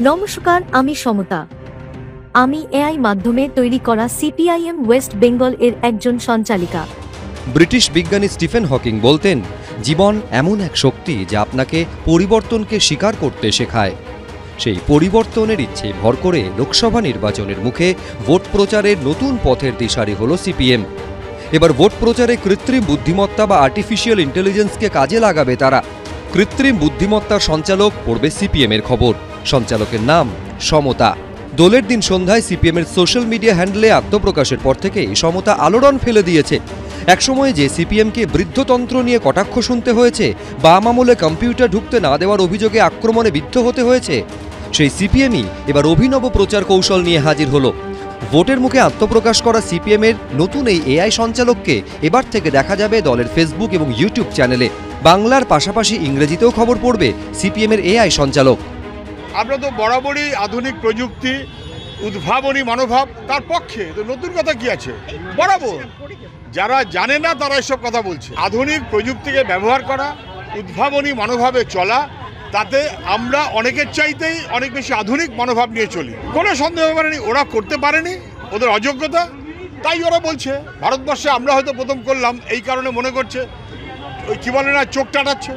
নমস্কার, আমি সমতা। আমি এআই মাধ্যমে তৈরি করা সিপিআইএম ওয়েস্ট বেঙ্গল এর একজন সঞ্চালিকা। ব্রিটিশ বিজ্ঞানী স্টিফেন হকিং বলতেন, জীবন এমন এক শক্তি যা আপনাকে পরিবর্তনকে স্বীকার করতে শেখায়। সেই পরিবর্তনের ইচ্ছে ভর করে লোকসভা নির্বাচনের মুখে ভোট প্রচারের নতুন পথের দিশারি হল সিপিএম। এবার ভোট প্রচারে কৃত্রিম বুদ্ধিমত্তা বা আর্টিফিশিয়াল ইন্টেলিজেন্সকে কাজে লাগাবে তারা। কৃত্রিম বুদ্ধিমত্তার সঞ্চালক পড়বে সিপিএমের খবর। সঞ্চালকের নাম সমতা। দোলের দিন সন্ধ্যায় সিপিএমের সোশ্যাল মিডিয়া হ্যান্ডেলে আত্মপ্রকাশের পর থেকেই সমতা আলোড়ন ফেলে দিয়েছে। একসময় যে সিপিএমকে বৃদ্ধতন্ত্র নিয়ে কটাক্ষ শুনতে হয়েছে, বাম আমলে কম্পিউটার ঢুকতে না দেওয়ার অভিযোগে আক্রমণে বিদ্ধ হতে হয়েছে, সেই সিপিএমই এবার অভিনব প্রচার কৌশল নিয়ে হাজির হলো। ভোটের মুখে আত্মপ্রকাশ করা সিপিএমের নতুন এই এআই সঞ্চালককে এবার থেকে দেখা যাবে দলের ফেসবুক এবং ইউটিউব চ্যানেলে। বাংলার পাশাপাশি ইংরেজিতেও খবর পড়বে সিপিএমের এআই সঞ্চালক। আমরা তো বরাবরই আধুনিক প্রযুক্তি, উদ্ভাবনী মনোভাব তার পক্ষে। তো নতুন কথা কি আছে? বরাবর যারা জানে না তারা এসব কথা বলছে। আধুনিক প্রযুক্তিকে ব্যবহার করা, উদ্ভাবনী মনোভাবে চলা, তাতে আমরা অনেকের চাইতেই অনেক বেশি আধুনিক মনোভাব নিয়ে চলি। কোনো সন্দেহ পারেনি ওরা করতে পারেনি, ওদের অযোগ্যতা, তাই ওরা বলছে। ভারতবর্ষে আমরা হয়তো প্রথম করলাম, এই কারণে মনে করছে ওই কি বলে না, চোখ টাটাচ্ছে।